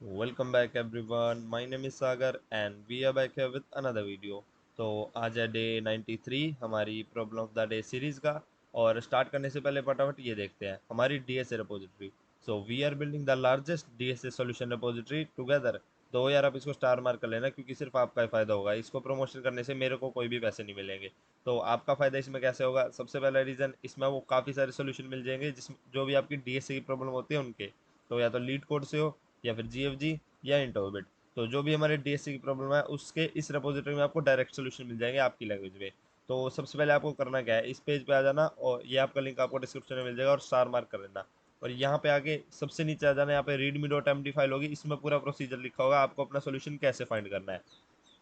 Welcome back everyone, my name is Sagar and we are back here with another video. तो आज है day 93 हमारी problem of the day series का। और start करने से पहले फटाफट ये देखते हैं हमारी DSA repository. So we are building the largest DSA solution repository together. तो यार आप इसको स्टार मार्क कर लेना क्योंकि सिर्फ आपका ही फायदा होगा। इसको प्रमोशन करने से मेरे को कोई भी पैसे नहीं मिलेंगे। तो आपका फायदा इसमें कैसे होगा? सबसे पहला रीजन, इसमें वो काफ़ी सारे सोल्यूशन मिल जाएंगे जिसमें जो भी आपकी डीएसए की प्रॉब्लम होती है उनके। तो या तो लीड कोड से हो या फिर जीएफजी या इंटरओबिट। तो जो भी हमारे डीएससी की प्रॉब्लम है उसके इस रेपोजिटरी में आपको डायरेक्ट सोल्यूशन मिल जाएंगे आपकी लैंग्वेज में। तो सबसे पहले आपको करना क्या है, इस पेज पे आ जाना और ये आपका लिंक आपको डिस्क्रिप्शन में मिल जाएगा और स्टार मार्क कर लेना। और यहाँ पे आगे सबसे नीचे आ जाना, यहाँ पे readme dot M D file होगी, इसमें पूरा प्रोसीजर लिखा होगा आपको अपना सोल्यूशन कैसे फाइंड करना है।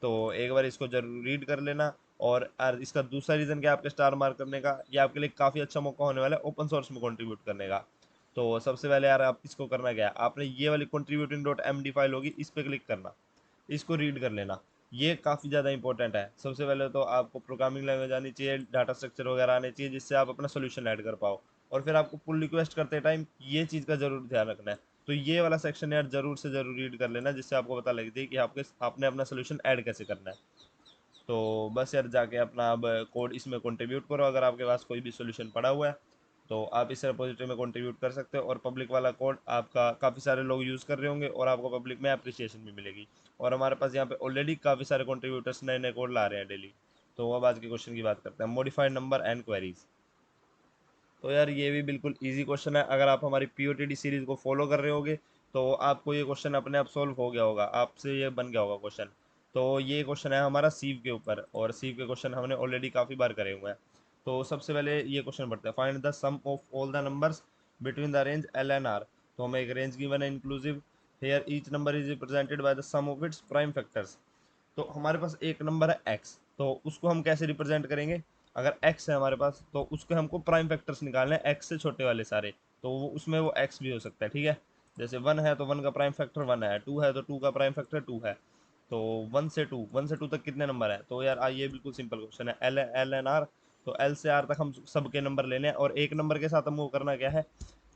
तो एक बार इसको जरूर रीड कर लेना। और इसका दूसरा रीजन क्या है आपके स्टार मार्क करने का, ये आपके लिए काफ़ी अच्छा मौका होने वाला है ओपन सोर्स में कंट्रीब्यूट करने का। तो सबसे पहले यार आप इसको करना क्या है, आपने ये वाली contributing dot M D file होगी इस पर क्लिक करना, इसको रीड कर लेना। ये काफ़ी ज़्यादा इंपॉर्टेंट है। सबसे पहले तो आपको प्रोग्रामिंग लैंग्वेज आनी चाहिए, डाटा स्ट्रक्चर वगैरह आने चाहिए जिससे आप अपना सोल्यूशन ऐड कर पाओ। और फिर आपको पुल रिक्वेस्ट करते टाइम ये चीज़ का जरूर ध्यान रखना है। तो ये वाला सेक्शन यार जरूर से जरूर रीड कर लेना जिससे आपको पता लग जाए कि आपने अपना सोल्यूशन ऐड कैसे करना है। तो बस यार जाके अपना अब कोड इसमें कंट्रीब्यूट करो। अगर आपके पास कोई भी सोल्यूशन पड़ा हुआ है तो आप इस रिपोजिटरी में कंट्रीब्यूट कर सकते हो। और पब्लिक वाला कोड आपका काफ़ी सारे लोग यूज़ कर रहे होंगे और आपको पब्लिक में अप्रिसिएशन भी मिलेगी। और हमारे पास यहाँ पे ऑलरेडी काफ़ी सारे कंट्रीब्यूटर्स नए नए कोड ला रहे हैं डेली। तो अब आज के क्वेश्चन की बात करते हैं, मॉडिफाइड नंबर एंड क्वेरीज। तो यार ये भी बिल्कुल इजी क्वेश्चन है। अगर आप हमारी पीओटीडी सीरीज को फॉलो कर रहे होगे तो आपको ये क्वेश्चन अपने आप सॉल्व हो गया होगा, आपसे ये बन गया होगा क्वेश्चन। तो ये क्वेश्चन है हमारा सीव के ऊपर और सीव के क्वेश्चन हमने ऑलरेडी काफ़ी बार करे हुए हैं। तो सबसे पहले ये क्वेश्चन पढ़ते हैं, find the sum of all the numbers between the range L and R. तो हमें एक रेंज गिवन है inclusive, where each number is represented by the sum of its prime factors. तो हमारे पास एक नंबर है एक्स, तो उसको हम कैसे रिप्रेजेंट करेंगे? अगर एक्स है हमारे पास तो उसके हमको प्राइम फैक्टर्स निकालने हैं, एक्स से छोटे वाले सारे। तो वो उसमें वो एक्स भी हो सकता है, ठीक है। जैसे वन है तो वन का प्राइम फैक्टर वन है, टू है तो टू का प्राइम फैक्टर टू है। तो वन से टू तक कितने नंबर है? तो यार ये बिल्कुल सिंपल क्वेश्चन है, एल एल एन आर। तो एल से आर तक हम सबके नंबर लेने हैं और एक नंबर के साथ हम वो करना क्या है,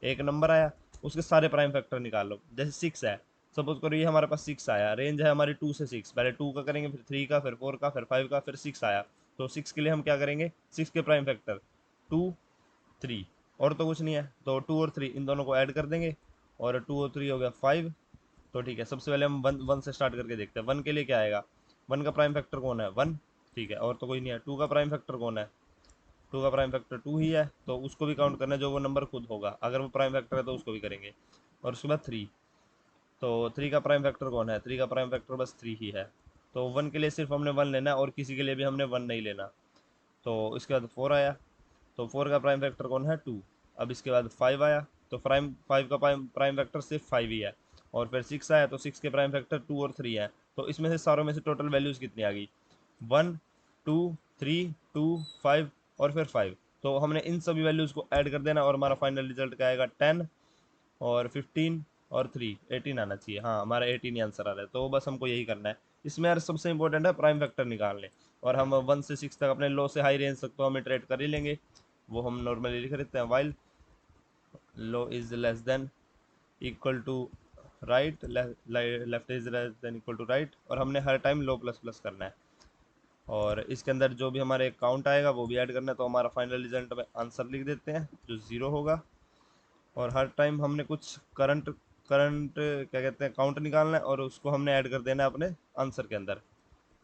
एक नंबर आया उसके सारे प्राइम फैक्टर निकाल लो। जैसे सिक्स है, सपोज करो ये हमारे पास सिक्स आया, रेंज है हमारी टू से सिक्स, पहले टू का करेंगे फिर थ्री का फिर फोर का फिर फाइव का फिर सिक्स आया। तो सिक्स के लिए हम क्या करेंगे, सिक्स के प्राइम फैक्टर टू थ्री, और तो कुछ नहीं है। तो टू और थ्री इन दोनों को ऐड कर देंगे और टू और थ्री हो गया फाइव। तो ठीक है, सबसे पहले हम वन वन से स्टार्ट करके देखते हैं। वन के लिए क्या आएगा, वन का प्राइम फैक्टर कौन है, वन। ठीक है, और तो कोई नहीं है। टू का प्राइम फैक्टर कौन है, टू का प्राइम फैक्टर टू ही है, तो उसको भी काउंट करना है जो वो नंबर खुद होगा, अगर वो प्राइम फैक्टर है तो उसको भी करेंगे। और उसके बाद थ्री, तो थ्री का प्राइम फैक्टर कौन है, थ्री का प्राइम फैक्टर बस थ्री ही है। तो वन के लिए सिर्फ हमने वन लेना है और किसी के लिए भी हमने वन नहीं लेना। तो इसके बाद फोर आया, तो फोर का प्राइम फैक्टर कौन है, टू। अब इसके बाद फाइव आया, तो प्राइम फाइव का प्राइम प्राइम फैक्टर सिर्फ फाइव ही है। और फिर सिक्स आया तो सिक्स के प्राइम फैक्टर टू और थ्री है। तो इसमें से सारों में से टोटल वैल्यूज़ कितनी आ गई, one, two, three, two, five और फिर फाइव। तो हमने इन सभी वैल्यूज़ को ऐड कर देना और हमारा फाइनल रिजल्ट क्या आएगा, टेन और फिफ्टीन और थ्री, एटीन आना चाहिए। हाँ, हमारा एटीन ही आंसर आ रहा है। तो बस हमको यही करना है। इसमें यार सबसे इंपॉर्टेंट है प्राइम फैक्टर निकालने। और हम वन से सिक्स तक अपने लो से हाई रेंज तक तो हम इटरेट कर ही लेंगे, वो हम नॉर्मली लिख देते हैं, while low is less than equal to right, left is less than equal to right, और हमने हर टाइम लो प्लस प्लस करना है। और इसके अंदर जो भी हमारे काउंट आएगा वो भी ऐड करना है। तो हमारा फाइनल रिजल्ट में आंसर लिख देते हैं जो ज़ीरो होगा। और हर टाइम हमने कुछ करंट करंट क्या कहते हैं काउंट निकालना है और उसको हमने ऐड कर देना है अपने आंसर के अंदर,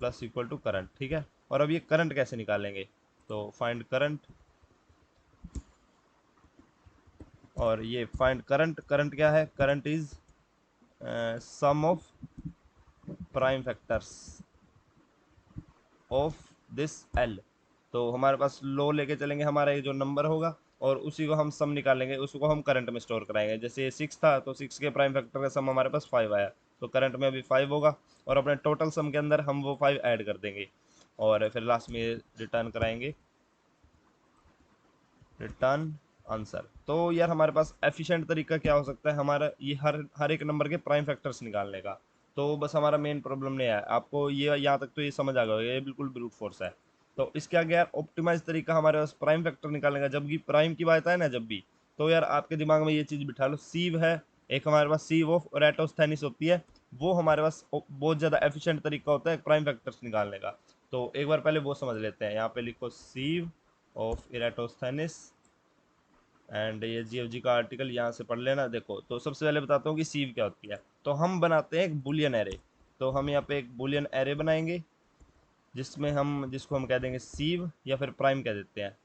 प्लस इक्वल टू करंट, ठीक है। और अब ये करंट कैसे निकालेंगे, तो फाइंड करंट, और ये फाइंड करंट, करंट क्या है, current is sum of prime factors of this L. तो हमारे पास लो लेके चलेंगे, हमारा ये जो नंबर होगा और उसी को हम सम निकालेंगे, उसको हम करंट में स्टोर कराएंगे। जैसे ये सिक्स था तो सिक्स के प्राइम फैक्टर का सम हमारे पास फाइव आया, तो करंट में अभी फाइव होगा और अपने टोटल सम के अंदर हम वो फाइव ऐड कर देंगे और फिर लास्ट में रिटर्न कराएंगे, रिटर्न आंसर। तो यार हमारे पास एफिशिएंट तरीका क्या हो सकता है हमारा, ये हर हर एक नंबर के प्राइम फैक्टर्स निकालने का। तो बस हमारा मेन प्रॉब्लम नहीं है, आपको ये यहाँ तक तो ये समझ आ गया, ये बिल्कुल ब्रूट फोर्स है। तो इसके आगे यार ऑप्टिमाइज तरीका हमारे पास प्राइम फैक्टर निकालने का, जब भी प्राइम की बात आए ना जब भी, तो यार आपके दिमाग में ये चीज़ बिठा लो, सीव है एक हमारे पास सीव ऑफ एराटोस्थेनिस होती है, वो हमारे पास बहुत ज़्यादा एफिशिएंट तरीका होता है प्राइम फैक्टर्स निकालने का। तो एक बार पहले वो समझ लेते हैं। यहाँ पे लिखो सीव ऑफ एराटोस्थेनिस, एंड ये जीएफजी का आर्टिकल यहाँ से पढ़ लेना। देखो, तो सबसे पहले बताता हूँ कि सीव क्या होती है। तो हम बनाते हैं एक बुलियन एरे। तो हम यहाँ पे एक बुलियन एरे बनाएंगे जिसको हम कह देंगे सीव, या फिर प्राइम कह देते हैं,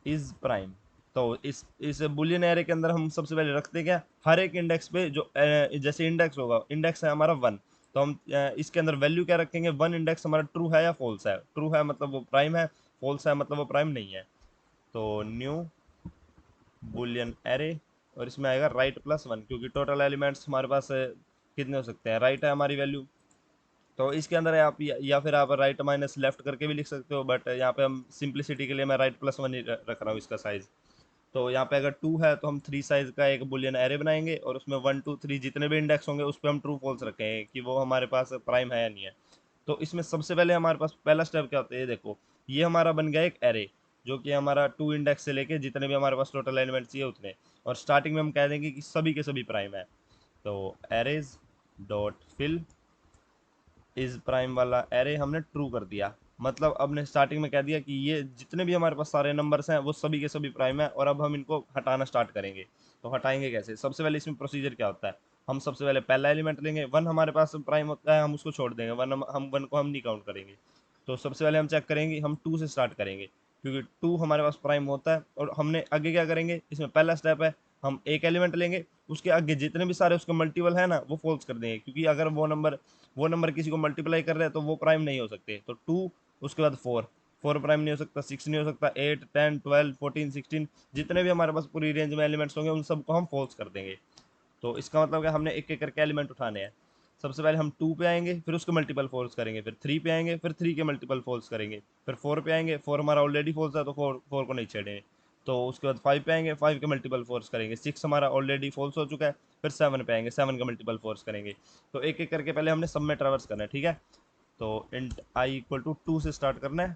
इज प्राइम। तो इस बुलियन एरे के अंदर हम सबसे पहले रखते हैं क्या, हर एक इंडेक्स पे जो जैसे इंडेक्स होगा, इंडेक्स है हमारा 1, तो हम इसके अंदर वैल्यू क्या रखेंगे, 1 इंडेक्स हमारा ट्रू है या फॉल्स है। ट्रू है मतलब वो प्राइम है, फॉल्स है मतलब वो प्राइम नहीं है। तो न्यू बुलियन एरे, और इसमें आएगा राइट प्लस 1, क्योंकि टोटल एलिमेंट्स हमारे पास कितने हो सकते हैं, राइट है हमारी वैल्यू। तो इसके अंदर आप या फिर आप राइट माइनस लेफ्ट करके भी लिख सकते हो, बट यहाँ पे हम सिंप्लिसिटी के लिए मैं राइट प्लस 1 ही रख रहा हूँ इसका साइज। तो यहाँ पे अगर 2 है तो हम 3 साइज का एक बुलियन एरे बनाएंगे, और उसमें 1 2 3 जितने भी इंडेक्स होंगे उस पर हम ट्रू फॉल्स रखेंगे कि वो हमारे पास प्राइम है या नहीं है। तो इसमें सबसे पहले हमारे पास पहला स्टेप क्या होता है, ये देखो, ये हमारा बन गया एक एरे, जो कि हमारा 2 इंडेक्स से लेके जितने भी हमारे पास टोटल एलिमेंट चाहिए उतने, और स्टार्टिंग में हम कह देंगे कि सभी के सभी प्राइम है। तो arrays dot fill is prime वाला एरे हमने ट्रू कर दिया। मतलब अब ने स्टार्टिंग में कह दिया कि ये जितने भी हमारे पास सारे नंबर्स हैं वो सभी के सभी प्राइम है, और अब हम इनको हटाना स्टार्ट करेंगे। तो हटाएंगे कैसे, सबसे पहले इसमें प्रोसीजर क्या होता है, हम सबसे पहले पहला एलिमेंट लेंगे, 1 हमारे पास प्राइम होता है, हम उसको छोड़ देंगे, 1 हम 1 को हम नहीं काउंट करेंगे। तो सबसे पहले हम चेक करेंगे, हम 2 से स्टार्ट करेंगे, क्योंकि 2 हमारे पास प्राइम होता है। और हमने आगे क्या करेंगे, इसमें पहला स्टेप है, हम एक एलिमेंट लेंगे, उसके आगे जितने भी सारे उसके मल्टीपल है ना वो फॉल्स कर देंगे, क्योंकि अगर वो नंबर किसी को मल्टीप्लाई कर रहे हैं तो वो प्राइम नहीं हो सकते। तो 2, उसके बाद 4, 4 प्राइम नहीं हो सकता, 6 नहीं हो सकता, 8 10 12 14 16, जितने भी हमारे पास पूरी रेंज में एलिमेंट्स होंगे उन सबको हम फॉल्स कर देंगे। तो इसका मतलब है हमने एक एक करके एलिमेंट उठाने हैं। सबसे पहले हम 2 पे आएंगे, फिर उसके मल्टीपल फोल्स करेंगे, फिर 3 पे आएंगे, फिर 3 के मल्टीपल फोल्स करेंगे, फिर 4 पे आएंगे, 4 हमारा ऑलरेडी फोल्स है तो 4 को नहीं छेड़ेंगे। तो उसके बाद 5 पे आएंगे, 5 के मल्टीपल फोर्स करेंगे, 6 हमारा ऑलरेडी फोल्स हो चुका है, फिर 7 पे आएंगे, 7 का मल्टीपल फोर्स करेंगे। तो एक एक करके पहले हमने सब में ट्रेवर्स करना है, ठीक है। तो इंट आई इक्वल टू 2 से स्टार्ट करना है,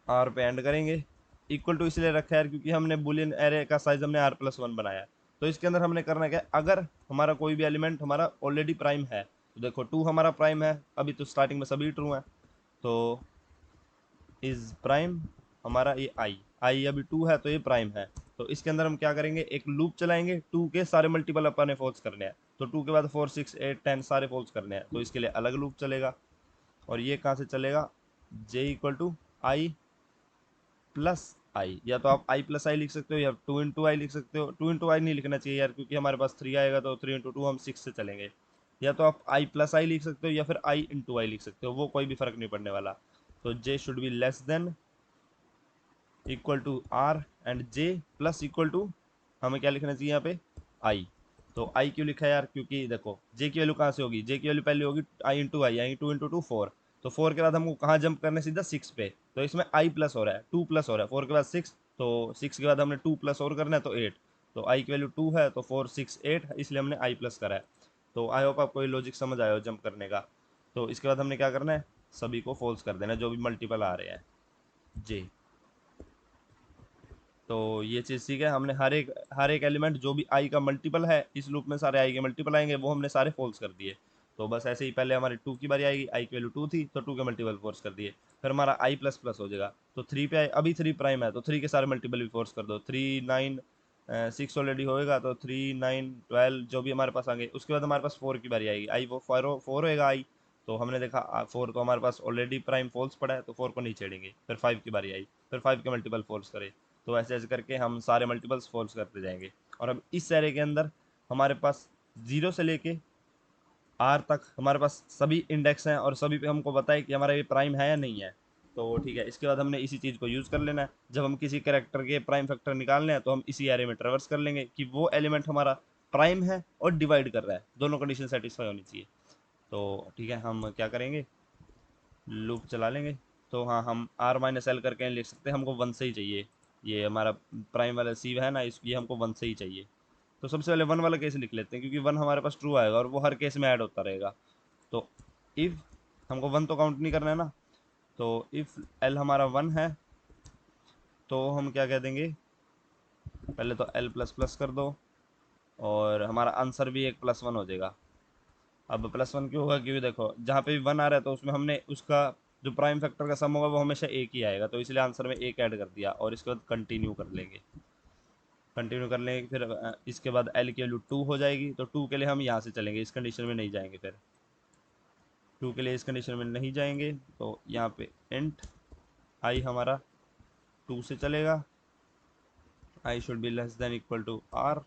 आर पे एंड करेंगे। इक्वल टू इसलिए रखा है क्योंकि हमने बुलियन एरे का साइज हमने आर प्लस 1 बनाया है। तो इसके अंदर हमने करना क्या है, अगर हमारा कोई भी एलिमेंट हमारा ऑलरेडी प्राइम है, तो देखो 2 हमारा प्राइम है, अभी तो स्टार्टिंग में सभी ट्रू है। तो इज प्राइम हमारा ये आई आई अभी 2 है तो ये प्राइम है। तो इसके अंदर हम क्या करेंगे, एक लूप चलाएंगे, 2 के सारे मल्टीपल अपने फोल्स करने हैं। तो 2 के बाद 4 6 8 10 सारे फोल्स करने हैं, तो इसके लिए अलग लूप चलेगा। और ये कहाँ से चलेगा, J equal to I plus आई, या तो आप आई प्लस आई लिख सकते हो या 2 इंटू आई लिख सकते हो। 2 इंटू आई नहीं लिखना चाहिए यार, क्योंकि हमारे पास 3 आएगा, तो 3 इंटू 2 हम 6 से चलेंगे। या तो आप आई प्लस आई लिख सकते हो या फिर आई इंटू आई लिख सकते हो, वो कोई भी फर्क नहीं पड़ने वाला। तो J should be less than equal to R, and J plus equal to, हमें क्या लिखना चाहिए यहाँ पे, आई। तो आई क्यों लिखा है यार, क्योंकि देखो जे की वैल्यू कहाँ से होगी, जे की वैल्यू पहले होगी आई, 2 इंटू 2 4। तो 4 के बाद हमको कहाँ जंप करने, सीधा 6 पे। तो इसमें आई प्लस हो रहा है, 2 प्लस हो रहा है, 4 के बाद 6, तो 6 के बाद हमने 2 प्लस और करना है तो 8। तो आई की वैल्यू 2 है तो 4 6 8, इसलिए हमने आई प्लस करा है। तो आई होप आपको ये लॉजिक समझ आया हो जंप करने का। तो इसके बाद हमने क्या करना है, सभी को फॉल्स कर देना जो भी मल्टीपल आ रहे हैं जे। तो ये चीज़ सीख है हमने, हर एक एलिमेंट जो भी आई का मल्टीपल है, इस लूप में सारे आई के मल्टीपल आएंगे, वो हमने सारे फोल्स कर दिए। तो बस ऐसे ही पहले हमारी 2 की बारी आएगी, आई की वैल्यू 2 थी तो 2 के मल्टीपल फोर्स कर दिए। फिर हमारा आई प्लस प्लस हो जाएगा, तो 3 पे आए, अभी 3 प्राइम है तो 3 के सारे मल्टीपल भी फोर्स कर दो, 3 9 6 ऑलरेडी होएगा, तो 3 9 12 जो भी हमारे पास आएंगे। उसके बाद हमारे पास 4 की बारी आएगी, आई वो 4 होएगा आई। तो हमने देखा 4 तो हमारे पास ऑलरेडी प्राइम फॉल्स पड़ा है, तो 4 को नहीं छेड़ेंगे। फिर 5 की बारी आई, फिर 5 के मल्टीपल फोर्स करे। तो ऐसे ऐसे करके हम सारे मल्टीपल्स फोल्स करते जाएंगे। और अब इस एरे के अंदर हमारे पास 0 से लेके आर तक हमारे पास सभी इंडेक्स हैं, और सभी पे हमको पता है कि हमारा ये प्राइम है या नहीं है। तो ठीक है, इसके बाद हमने इसी चीज़ को यूज़ कर लेना है। जब हम किसी कैरेक्टर के प्राइम फैक्टर निकालने हैं तो हम इसी एरे में ट्रेवर्स कर लेंगे कि वो एलिमेंट हमारा प्राइम है और डिवाइड कर रहा है, दोनों कंडीशन सेटिस्फाई होनी चाहिए। तो ठीक है, हम क्या करेंगे, लूप चला लेंगे। तो हाँ, हम आर माइनस एल करके लिख सकते हैं, हमको 1 से ही चाहिए। ये हमारा प्राइम वाला सी है ना, इस ये हमको 1 से ही चाहिए। तो सबसे पहले 1 वाला केस लिख लेते हैं, क्योंकि 1 हमारे पास ट्रू आएगा और वो हर केस में ऐड होता रहेगा। तो इफ़ हमको 1 तो काउंट नहीं करना है ना, तो इफ़ एल हमारा 1 है तो हम क्या कह देंगे, पहले तो एल प्लस प्लस कर दो, और हमारा आंसर भी एक +1 हो जाएगा। अब +1 क्यों होगा, क्योंकि देखो जहाँ पे भी 1 आ रहा है तो उसमें हमने उसका जो प्राइम फैक्टर का सम होगा वो हमेशा एक ही आएगा, तो इसलिए आंसर में एक ऐड कर दिया और इसके बाद कंटिन्यू कर लेंगे। कंटिन्यू कर लेंगे फिर इसके बाद एल की वैल्यू 2 हो जाएगी, तो 2 के लिए हम यहाँ से चलेंगे, इस कंडीशन में नहीं जाएंगे। फिर 2 के लिए इस कंडीशन में नहीं जाएंगे, तो यहाँ पे इंट आई हमारा 2 से चलेगा। I should be less than equal to R.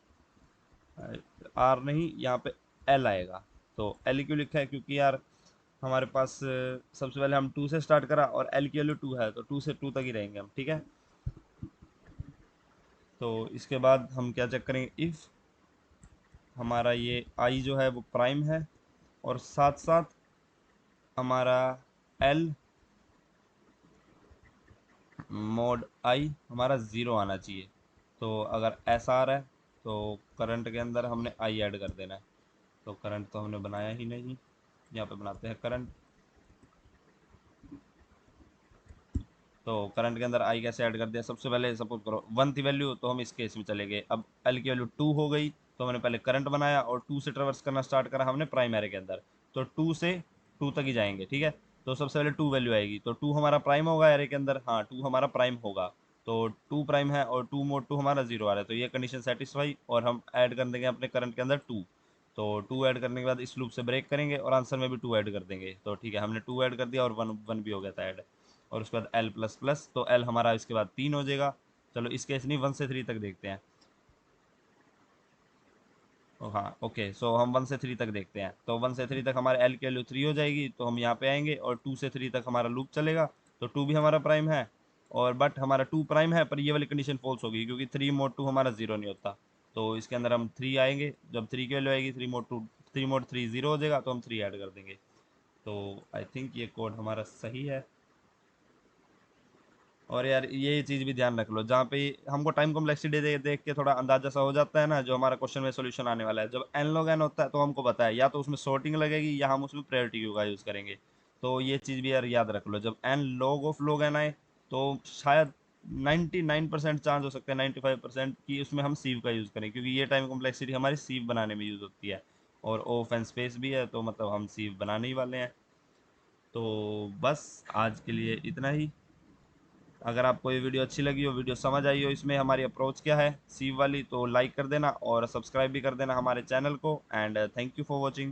R नहीं, यहाँ पे एल आएगा। तो एल क्यों लिखा है, क्योंकि यार हमारे पास सबसे पहले हम 2 से स्टार्ट करा और एल की वैल्यू 2 है, तो 2 से 2 तक ही रहेंगे हम, ठीक है। तो इसके बाद हम क्या चेक करेंगे, इफ़ हमारा ये आई जो है वो प्राइम है और साथ साथ हमारा एल मोड आई हमारा ज़ीरो आना चाहिए। तो अगर ऐसा आ रहा है तो करंट के अंदर हमने आई ऐड कर देना है। तो करंट तो हमने बनाया ही नहीं, यहाँ पे बनाते हैं करंट। तो करंट के अंदर आई कैसे ऐड कर दिया, सबसे पहले सपोज करो 1 थी वैल्यू, तो हम इस केस में चले गए। अब एल की वैल्यू 2 हो गई, तो हमने पहले करंट बनाया और 2 से ट्रेवर्स करना स्टार्ट करा हमने प्राइम एरे के अंदर। तो 2 से 2 तक ही जाएंगे, ठीक है। तो सबसे पहले 2 वैल्यू आएगी, तो 2 हमारा प्राइम होगा एरे के अंदर, हाँ 2 हमारा प्राइम होगा। तो 2 प्राइम है और 2 मोड 2 हमारा 0 आ रहा है, तो ये कंडीशन सेटिस्फाई और हम ऐड कर देंगे अपने करंट के अंदर 2। तो 2 ऐड करने के बाद इस लूप से ब्रेक करेंगे और आंसर में भी 2 ऐड कर देंगे। तो ठीक है, हमने 2 ऐड कर दिया और 1 1 भी हो गया था ऐड। और उसके बाद एल प्लस प्लस, तो एल हमारा इसके बाद 3 हो जाएगा। चलो इस केस नहीं, 1 से 3 तक देखते हैं। हाँ ओके, सो हम 1 से 3 तक देखते हैं। तो 1 से 3 तक हमारे एल की वैल्यू 3 हो जाएगी, तो हम यहाँ पे आएंगे और 2 से 3 तक हमारा लूप चलेगा। तो 2 भी हमारा प्राइम है, और बट हमारा 2 प्राइम है पर ये वाली कंडीशन फॉल्स होगी, क्योंकि 3 मोड 2 हमारा 0 नहीं होता। तो इसके अंदर हम 3 आएंगे, जब 3 की वैल्यू आएगी 3 मोड 2, 3 मोड 3 0 हो जाएगा, तो हम 3 ऐड कर देंगे। तो आई थिंक ये कोड हमारा सही है। और यार ये चीज़ भी ध्यान रख लो, जहाँ पे हमको टाइम कॉम्प्लेक्सिटी देख के थोड़ा अंदाजा सा हो जाता है ना, जो हमारा क्वेश्चन में सोल्यूशन आने वाला है। जब एन लॉग एन होता है तो हमको पता है या तो उसमें सॉर्टिंग लगेगी या हम उसमें प्रायोरिटी क्यू का यूज़ करेंगे। तो ये चीज़ भी यार याद रख लो, जब N log of log N आए तो शायद 99% चांस हो सकता है, 95% की उसमें हम सीव का यूज़ करें, क्योंकि ये टाइम कॉम्प्लेक्सिटी हमारी सीव बनाने में यूज़ होती है। और ऑफ एंड स्पेस भी है, तो मतलब हम सीव बनाने ही वाले हैं। तो बस आज के लिए इतना ही। अगर आपको ये वीडियो अच्छी लगी हो, वीडियो समझ आई हो इसमें हमारी अप्रोच क्या है सीव वाली, तो लाइक कर देना और सब्सक्राइब भी कर देना हमारे चैनल को। And thank you for watching.